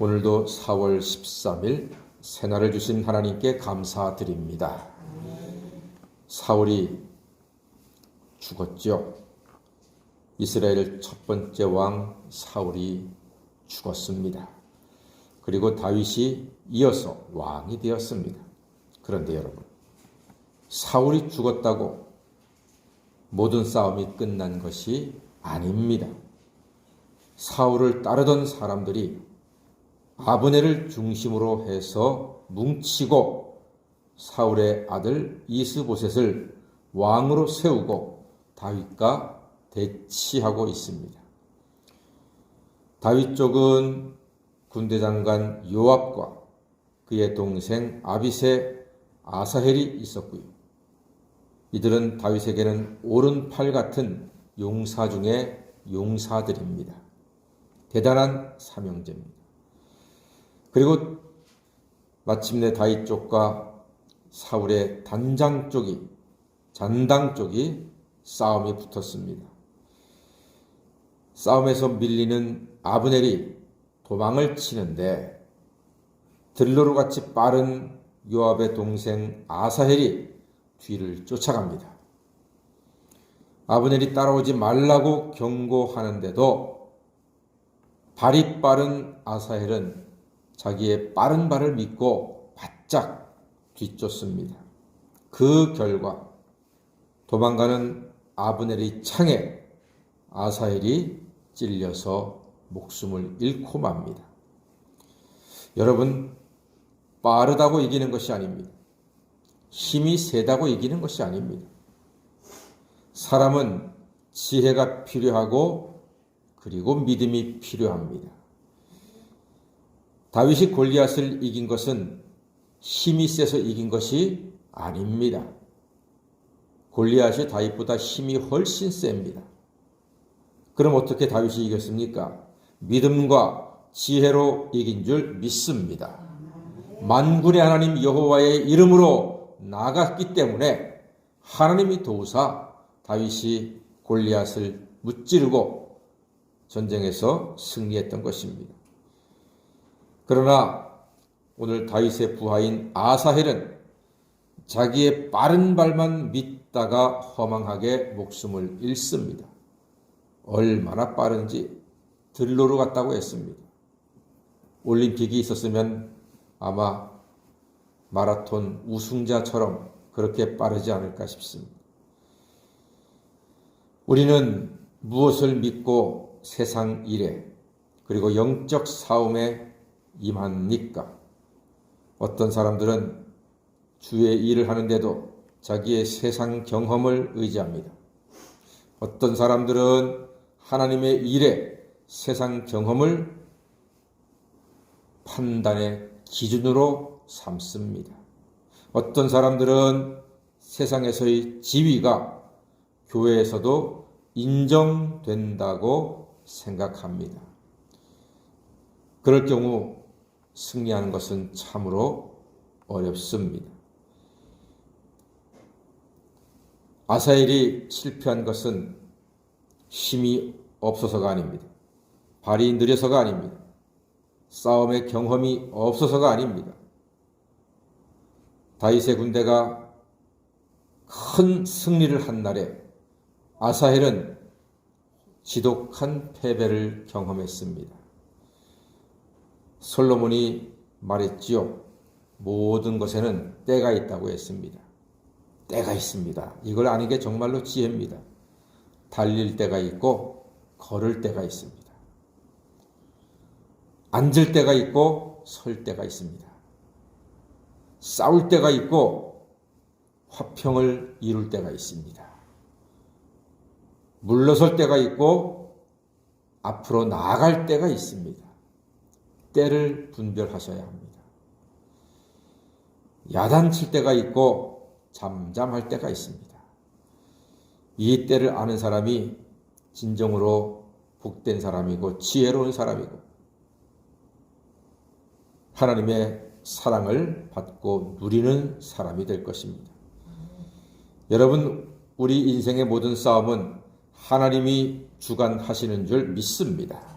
오늘도 4월 13일 새날을 주신 하나님께 감사드립니다. 사울이 죽었죠. 이스라엘 첫 번째 왕 사울이 죽었습니다. 그리고 다윗이 이어서 왕이 되었습니다. 그런데 여러분, 사울이 죽었다고 모든 싸움이 끝난 것이 아닙니다. 사울을 따르던 사람들이 아브넬을 중심으로 해서 뭉치고 사울의 아들 이스보셋을 왕으로 세우고 다윗과 대치하고 있습니다. 다윗 쪽은 군대장관 요압과 그의 동생 아비새 아사헬이 있었고요. 이들은 다윗에게는 오른팔 같은 용사 중의 용사들입니다. 대단한 사명제입니다. 그리고 마침내 다윗 쪽과 사울의 잔당 쪽이 싸움이 붙었습니다. 싸움에서 밀리는 아브넬이 도망을 치는데 들로루같이 빠른 요압의 동생 아사헬이 뒤를 쫓아갑니다. 아브넬이 따라오지 말라고 경고하는데도 발이 빠른 아사헬은 자기의 빠른 발을 믿고 바짝 뒤쫓습니다. 그 결과 도망가는 아브넬의 창에 아사헬이 찔려서 목숨을 잃고 맙니다. 여러분, 빠르다고 이기는 것이 아닙니다. 힘이 세다고 이기는 것이 아닙니다. 사람은 지혜가 필요하고 그리고 믿음이 필요합니다. 다윗이 골리앗을 이긴 것은 힘이 세서 이긴 것이 아닙니다. 골리앗이 다윗보다 힘이 훨씬 셉니다. 그럼 어떻게 다윗이 이겼습니까? 믿음과 지혜로 이긴 줄 믿습니다. 만군의 하나님 여호와의 이름으로 나갔기 때문에 하나님이 도우사 다윗이 골리앗을 무찌르고 전쟁에서 승리했던 것입니다. 그러나 오늘 다윗의 부하인 아사헬은 자기의 빠른 발만 믿다가 허망하게 목숨을 잃습니다. 얼마나 빠른지 들로루 같다고 했습니다. 올림픽이 있었으면 아마 마라톤 우승자처럼 그렇게 빠르지 않을까 싶습니다. 우리는 무엇을 믿고 세상 일에 그리고 영적 싸움에 임합니까? 어떤 사람들은 주의 일을 하는데도 자기의 세상 경험을 의지합니다. 어떤 사람들은 하나님의 일에 세상 경험을 판단의 기준으로 삼습니다. 어떤 사람들은 세상에서의 지위가 교회에서도 인정된다고 생각합니다. 그럴 경우 승리하는 것은 참으로 어렵습니다. 아사헬이 실패한 것은 힘이 없어서가 아닙니다. 발이 느려서가 아닙니다. 싸움의 경험이 없어서가 아닙니다. 다윗의 군대가 큰 승리를 한 날에 아사헬은 지독한 패배를 경험했습니다. 솔로몬이 말했지요. 모든 것에는 때가 있다고 했습니다. 때가 있습니다. 이걸 아는 게 정말로 지혜입니다. 달릴 때가 있고 걸을 때가 있습니다. 앉을 때가 있고 설 때가 있습니다. 싸울 때가 있고 화평을 이룰 때가 있습니다. 물러설 때가 있고 앞으로 나아갈 때가 있습니다. 때를 분별하셔야 합니다. 야단칠 때가 있고 잠잠할 때가 있습니다. 이 때를 아는 사람이 진정으로 복된 사람이고 지혜로운 사람이고 하나님의 사랑을 받고 누리는 사람이 될 것입니다. 여러분, 우리 인생의 모든 싸움은 하나님이 주관하시는 줄 믿습니다.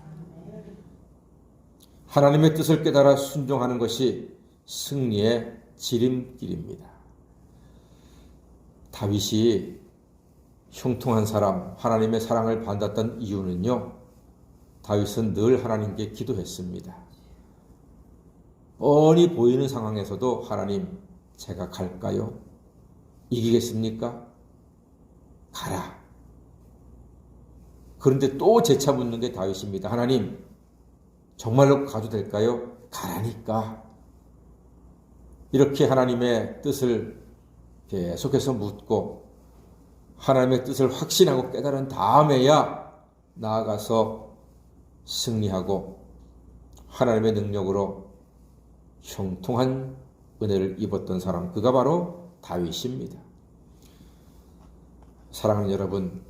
하나님의 뜻을 깨달아 순종하는 것이 승리의 지름길입니다. 다윗이 형통한 사람, 하나님의 사랑을 받았던 이유는요, 다윗은 늘 하나님께 기도했습니다. 뻔히 보이는 상황에서도 하나님, 제가 갈까요? 이기겠습니까? 가라. 그런데 또 재차 묻는 게 다윗입니다. 하나님, 정말로 가도 될까요? 가라니까. 이렇게 하나님의 뜻을 계속해서 묻고 하나님의 뜻을 확신하고 깨달은 다음에야 나아가서 승리하고 하나님의 능력으로 형통한 은혜를 입었던 사람, 그가 바로 다윗입니다. 사랑하는 여러분,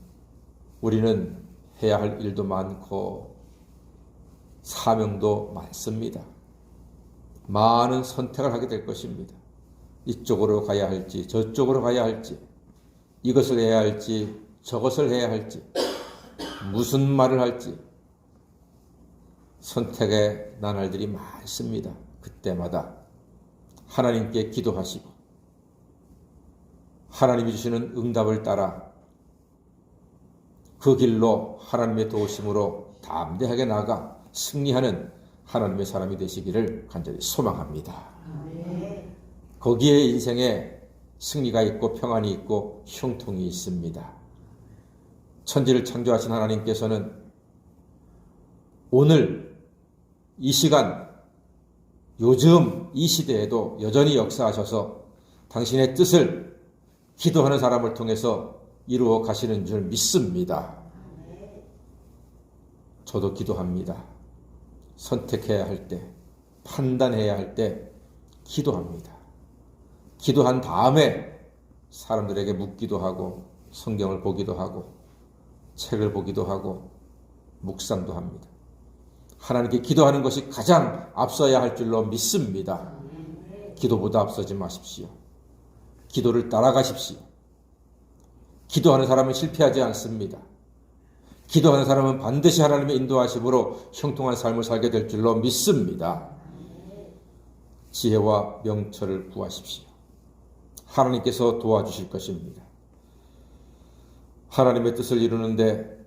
우리는 해야 할 일도 많고 사명도 많습니다. 많은 선택을 하게 될 것입니다. 이쪽으로 가야 할지 저쪽으로 가야 할지, 이것을 해야 할지 저것을 해야 할지, 무슨 말을 할지 선택의 나날들이 많습니다. 그때마다 하나님께 기도하시고 하나님이 주시는 응답을 따라 그 길로 하나님의 도우심으로 담대하게 나아가 승리하는 하나님의 사람이 되시기를 간절히 소망합니다. 거기에 인생에 승리가 있고 평안이 있고 형통이 있습니다. 천지를 창조하신 하나님께서는 오늘 이 시간, 요즘 이 시대에도 여전히 역사하셔서 당신의 뜻을 기도하는 사람을 통해서 이루어 가시는 줄 믿습니다. 저도 기도합니다. 선택해야 할 때, 판단해야 할 때 기도합니다. 기도한 다음에 사람들에게 묻기도 하고 성경을 보기도 하고 책을 보기도 하고 묵상도 합니다. 하나님께 기도하는 것이 가장 앞서야 할 줄로 믿습니다. 기도보다 앞서지 마십시오. 기도를 따라가십시오. 기도하는 사람은 실패하지 않습니다. 기도하는 사람은 반드시 하나님의 인도하심으로 형통한 삶을 살게 될 줄로 믿습니다. 지혜와 명철을 구하십시오. 하나님께서 도와주실 것입니다. 하나님의 뜻을 이루는데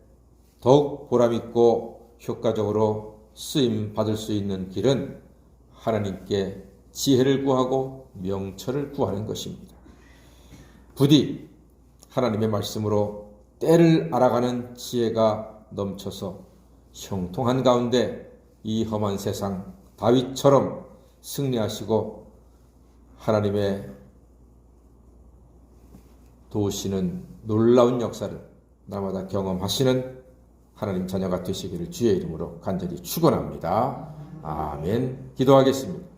더욱 보람있고 효과적으로 쓰임 받을 수 있는 길은 하나님께 지혜를 구하고 명철을 구하는 것입니다. 부디 하나님의 말씀으로 때를 알아가는 지혜가 넘쳐서 형통한 가운데 이 험한 세상 다윗처럼 승리하시고 하나님의 도우시는 놀라운 역사를 날마다 경험하시는 하나님 자녀가 되시기를 주의 이름으로 간절히 축원합니다. 아멘. 기도하겠습니다.